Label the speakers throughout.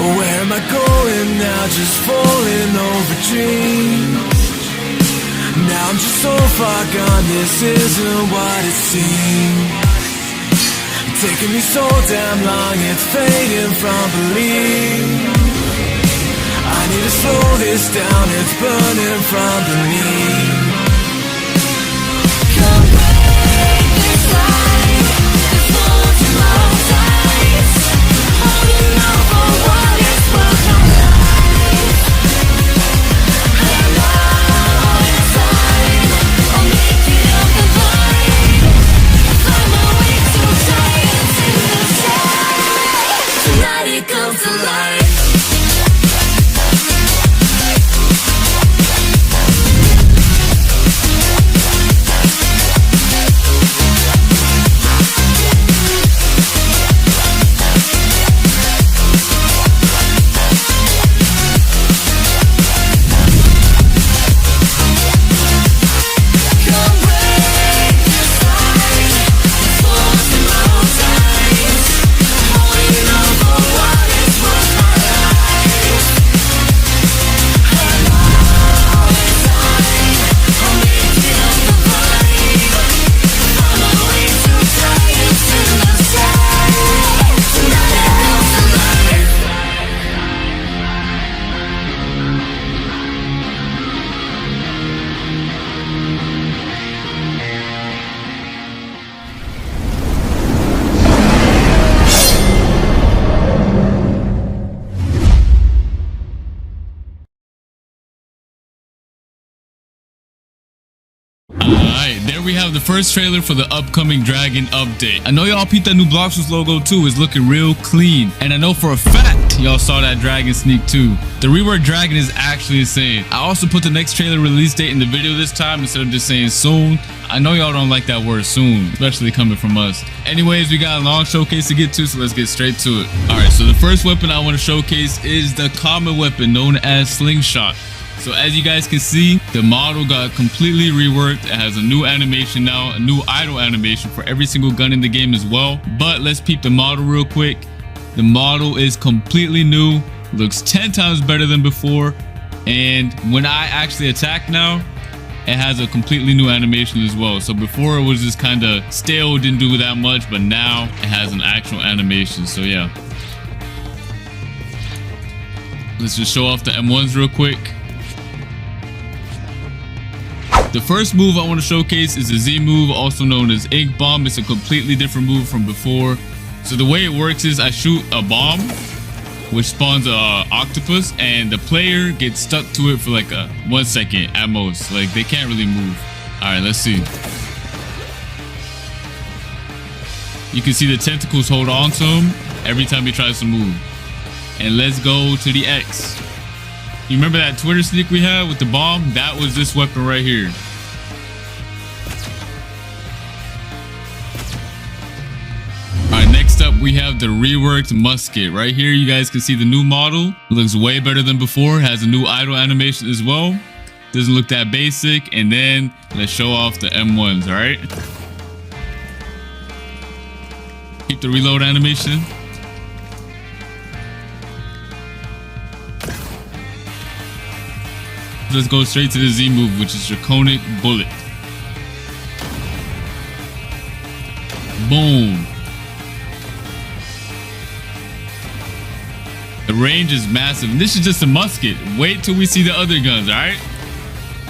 Speaker 1: Where am I going now? Just falling over dreams. Now I'm just so far gone, this isn't what it seems. Taking me so damn long, it's fading from belief. I need to slow this down, it's burning from beneath. Come break this light, this world to my sides. Holding on for what it's worth, no life. Hello inside, I'll make it up the void. Find my way to giants in the sky. Tonight it comes to life.
Speaker 2: Alright, there we have the first trailer for the upcoming Dragon update. I know y'all peeped that new Bloxers logo too, is looking real clean. And I know for a fact y'all saw that Dragon sneak too. The rework Dragon is actually insane. I also put the next trailer release date in the video this time instead of just saying soon. I know y'all don't like that word soon, especially coming from us. Anyways, we got a long showcase to get to, so let's get straight to it. Alright, so the first weapon I want to showcase is the common weapon known as Slingshot. So as you guys can see, the model got completely reworked. It has a new animation now, a new idle animation for every single gun in the game as well. But let's peep the model real quick. The model is completely new, looks 10 times better than before. And when I actually attack now, it has a completely new animation as well. So before it was just kind of stale, didn't do that much, but now it has an actual animation. So yeah. Let's just show off the M1s real quick. The first move I want to showcase is the Z move, also known as Ink Bomb. It's a completely different move from before. So the way it works is I shoot a bomb, which spawns a octopus, and the player gets stuck to it for like 1 second at most. Like they can't really move. All right, let's see. You can see the tentacles hold on to him every time he tries to move. And let's go to the X. You remember that Twitter sneak we had with the bomb? That was this weapon right here. Alright, next up we have the reworked musket. Right here you guys can see the new model. It looks way better than before. It has a new idle animation as well. Doesn't look that basic. And then let's show off the M1s, alright? Keep the reload animation. Let's go straight to the Z move, which is Draconic Bullet. Boom. The range is massive. And this is just a musket. Wait till we see the other guns, alright?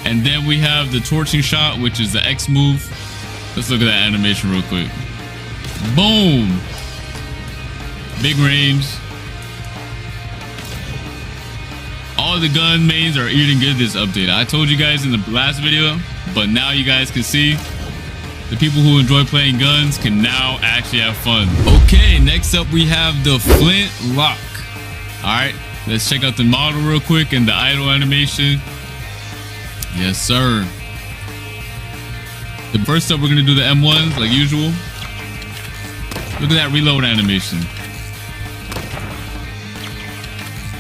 Speaker 2: And then we have the torching shot, which is the X move. Let's look at that animation real quick. Boom. Big range. All the gun mains are eating good this update. I told you guys in the last video, but now you guys can see the people who enjoy playing guns can now actually have fun. Okay, next up we have the Flint Lock. Alright, let's check out the model real quick and the idle animation. Yes, sir. The first up, we're going to do the M1s like usual. Look at that reload animation.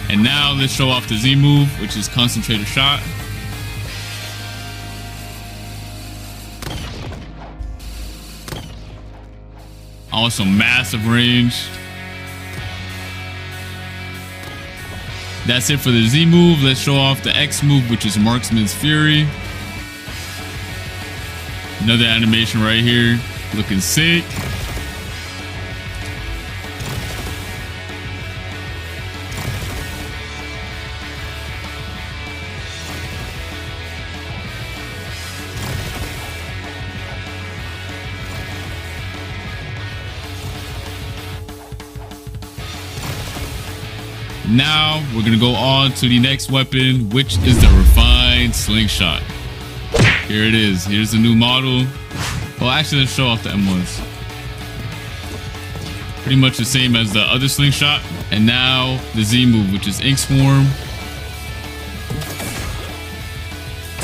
Speaker 2: And now let's show off the Z move, which is concentrated shot. Also massive range. That's it for the Z move. Let's show off the X move, which is Marksman's Fury. Another animation right here, looking sick. Now we're gonna go on to the next weapon, which is the refined slingshot. Here it is. Here's the new model. Well, actually, let's show off the M1s. Pretty much the same as the other slingshot. And now the Z move, which is Ink Swarm.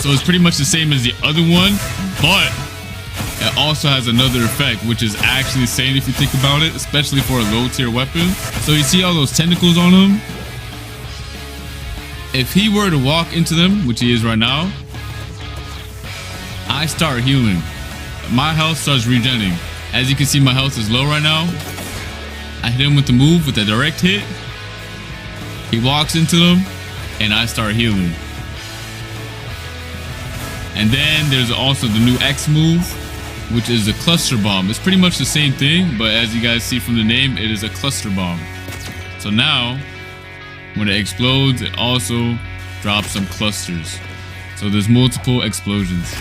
Speaker 2: So it's pretty much the same as the other one, but it also has another effect, which is actually insane if you think about it, especially for a low tier weapon. So you see all those tentacles on him? If he were to walk into them, which he is right now, I start healing. My health starts regenerating. As you can see, my health is low right now. I hit him with the move, with a direct hit. He walks into them, and I start healing. And then there's also the new X move, which is a cluster bomb. It's pretty much the same thing, but as you guys see from the name, it is a cluster bomb. So now, when it explodes, it also drops some clusters. So there's multiple explosions.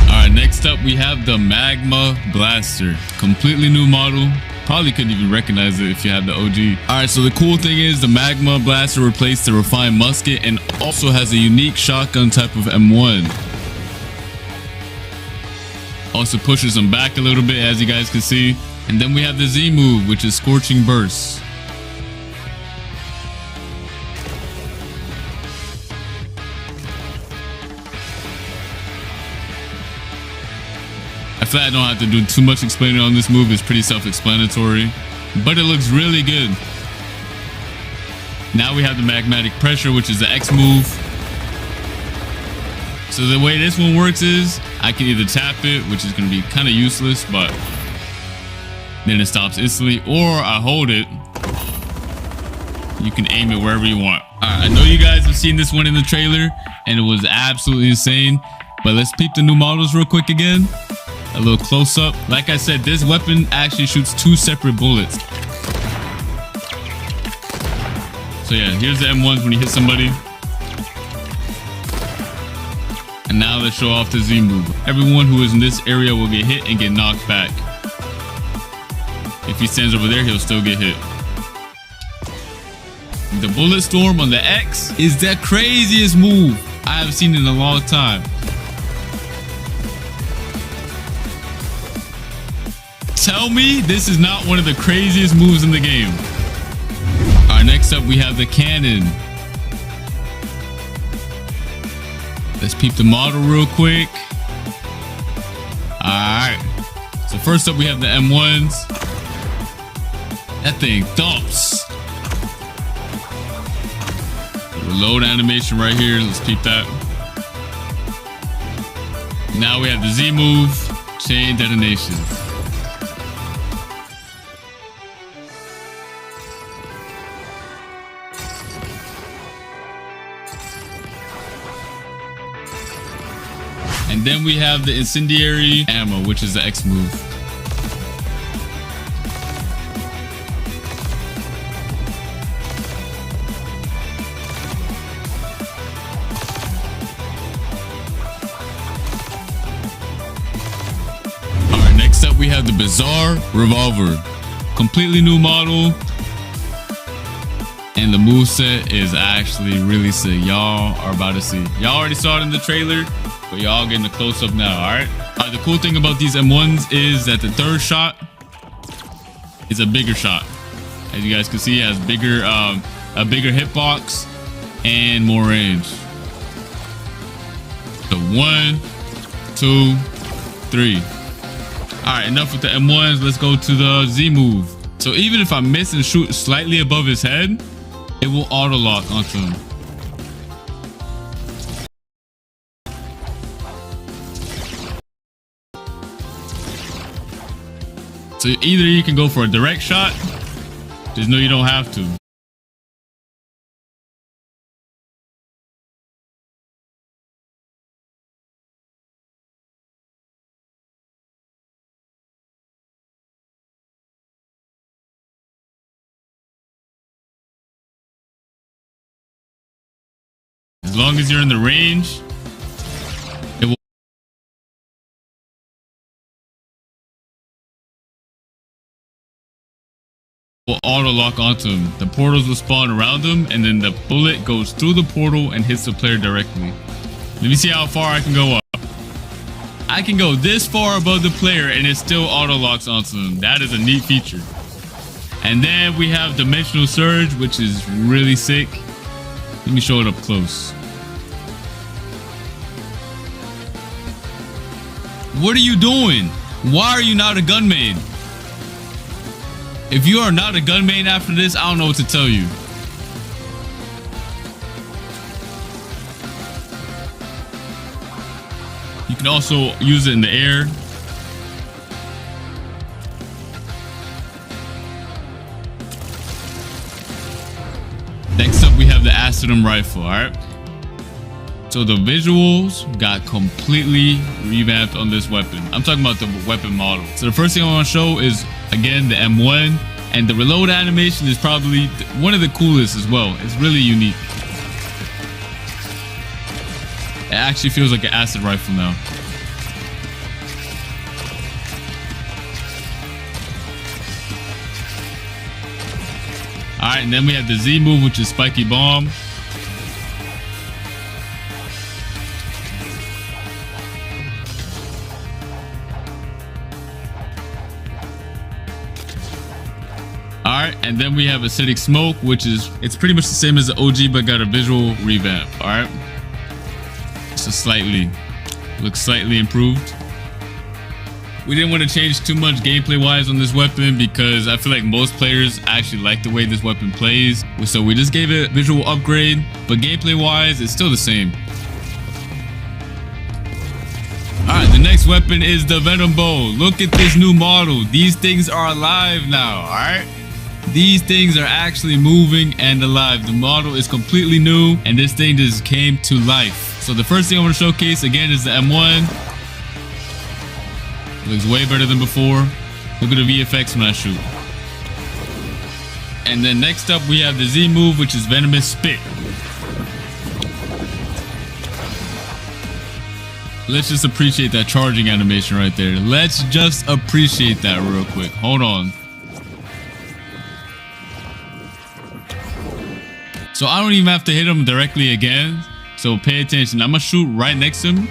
Speaker 2: Alright, next up we have the Magma Blaster. Completely new model. Probably couldn't even recognize it if you had the OG. Alright, so the cool thing is the Magma Blaster replaced the refined musket and also has a unique shotgun type of M1. Also pushes them back a little bit, as you guys can see. And then we have the Z move, which is Scorching Burst. I feel like I don't have to do too much explaining on this move. It's pretty self-explanatory, but it looks really good. Now we have the Magmatic Pressure, which is the X move. So the way this one works is I can either tap it, which is going to be kind of useless, but then it stops instantly, or I hold it. You can aim it wherever you want. Alright, I know you guys have seen this one in the trailer and it was absolutely insane, but let's peep the new models real quick again. A little close up. Like I said, this weapon actually shoots 2 separate bullets. So yeah, here's the M1s when you hit somebody. And now let's show off the Z move. Everyone who is in this area will get hit and get knocked back. If he stands over there, he'll still get hit. The Bullet Storm on the X is the craziest move I have seen in a long time. Tell me this is not one of the craziest moves in the game. Alright, next up we have the cannon. Let's peep the model real quick. Alright. So first up we have the M1s. That thing thumps. Reload animation right here. Let's peep that. Now we have the Z move. Chain detonation. And then we have the incendiary ammo, which is the X move. Alright, next up we have the Bizarre Revolver. Completely new model. And the moveset is actually really sick. Y'all are about to see. Y'all already saw it in the trailer, but y'all getting a close-up now, alright? The cool thing about these M1s is that the third shot is a bigger shot. As you guys can see, it has bigger, a bigger hitbox and more range. So 1, 2, 3. Alright, enough with the M1s. Let's go to the Z move. So even if I miss and shoot slightly above his head, it will auto-lock onto him. So either you can go for a direct shot, just know you don't have to. long as you're in the range, it will auto lock onto him. The portals will spawn around him, and then the bullet goes through the portal and hits the player directly. Let me see how far I can go up. I can go this far above the player and it still auto locks onto them. That is a neat feature. And then we have Dimensional Surge, which is really sick. Let me show it up close. What are you doing? Why are you not a gun main? If you are not a gun main after this, I don't know what to tell you. You can also use it in the air. Next up, we have the Acidum Rifle, alright? So the visuals got completely revamped on this weapon. I'm talking about the weapon model. So the first thing I want to show is, again, the M1. And the reload animation is probably one of the coolest as well. It's really unique. It actually feels like an acid rifle now. Alright, and then we have the Z move, which is Spiky Bomb. Alright, and then we have Acidic Smoke, which is, it's pretty much the same as the OG, but got a visual revamp. Alright. So looks slightly improved. We didn't want to change too much gameplay wise on this weapon because I feel like most players actually like the way this weapon plays. So we just gave it a visual upgrade, but gameplay wise, it's still the same. Alright, the next weapon is the Venom Bow. Look at this new model. These things are alive now, alright? These things are actually moving and alive. The model is completely new and this thing just came to life. So the first thing I want to showcase again is the M1. Looks way better than before. Look at the VFX when I shoot. And then next up we have the Z move, which is Venomous Spit. Let's just appreciate that charging animation right there. Let's just appreciate that real quick. Hold on. So I don't even have to hit him directly again. So pay attention. I'm gonna shoot right next to him.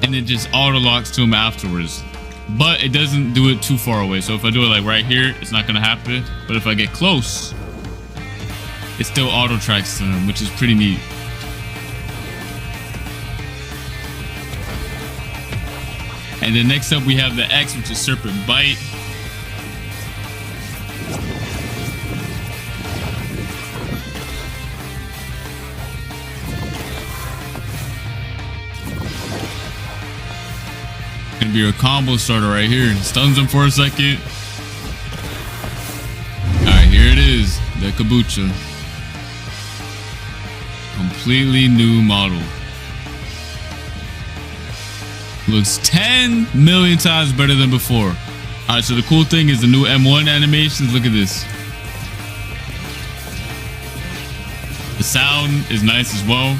Speaker 2: And it just auto locks to him afterwards. But it doesn't do it too far away. So if I do it like right here, it's not gonna happen. But if I get close, it still auto tracks to him, which is pretty neat. And then next up we have the X, which is Serpent Bite. Gonna be a combo starter right here. Stuns him for a second. Alright, here it is. The Kabucha. Completely new model. Looks 10 million times better than before. Alright, so the cool thing is the new M1 animations. Look at this. The sound is nice as well.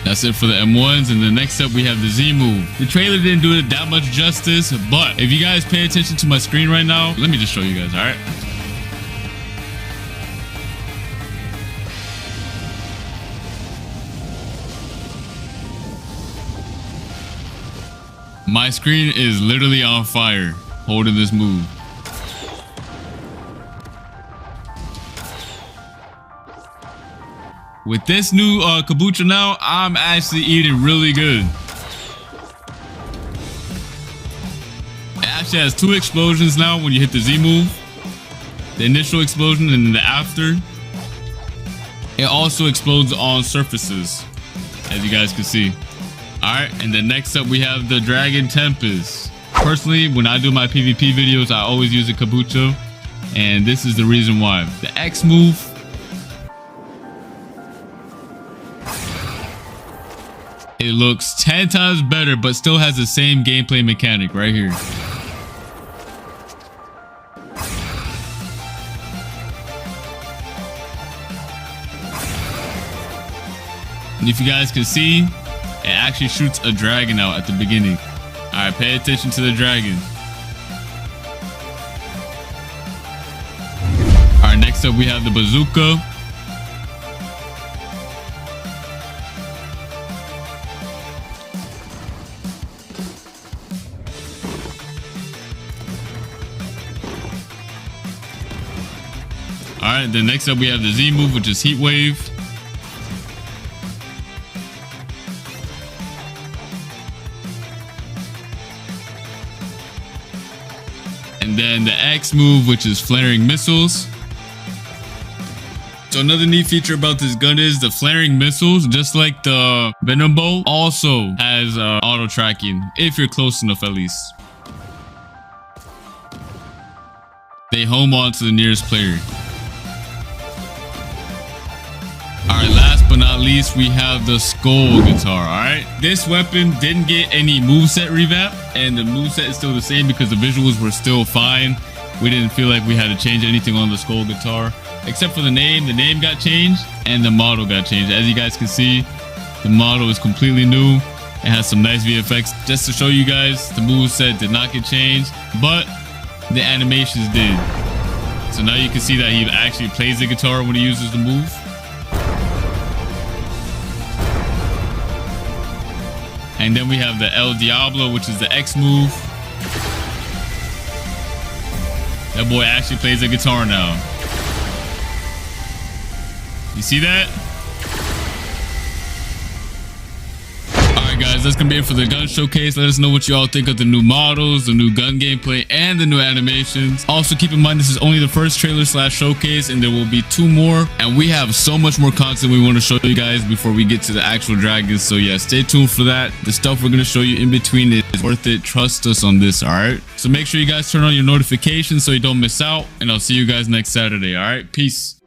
Speaker 2: That's it for the M1s. And then next up we have the Z move. The trailer didn't do it that much justice, but if you guys pay attention to my screen right now, let me just show you guys, alright? My screen is literally on fire holding this move. With this new Kabucha now, I'm actually eating really good. It actually has 2 explosions now when you hit the Z move. The initial explosion and then the after. It also explodes on surfaces, as you guys can see. Alright, and then next up we have the Dragon Tempest. Personally, when I do my PvP videos, I always use a Kabucha. And this is the reason why. The X move. It looks 10 times better, but still has the same gameplay mechanic right here. And if you guys can see, it actually shoots a dragon out at the beginning. All right, pay attention to the dragon. All right, next up we have the bazooka. All right, then next up we have the Z move, which is heat wave. And then the X move, which is flaring missiles. So another neat feature about this gun is the flaring missiles, just like the Venom Bow, also has auto tracking, if you're close enough at least. They home on to the nearest player. Alright, last but not least, we have the skull guitar. Alright, this weapon didn't get any moveset revamp, and the moveset is still the same because the visuals were still fine. We didn't feel like we had to change anything on the skull guitar, except for the name. The name got changed and the model got changed. As you guys can see, the model is completely new. It has some nice VFX. Just to show you guys, the moveset did not get changed, but the animations did. So now you can see that he actually plays the guitar when he uses the move. And then we have the El Diablo, which is the X move. That boy actually plays the guitar now. You see that? Alright guys, that's gonna be it for the gun showcase. Let us know what you all think of the new models, the new gun gameplay, and the new animations. Also keep in mind this is only the first trailer / showcase, and there will be 2 more. And we have so much more content we want to show you guys before we get to the actual dragons. So yeah, stay tuned for that. The stuff we're gonna show you in between is worth it. Trust us on this, alright? So make sure you guys turn on your notifications so you don't miss out. And I'll see you guys next Saturday, alright? Peace.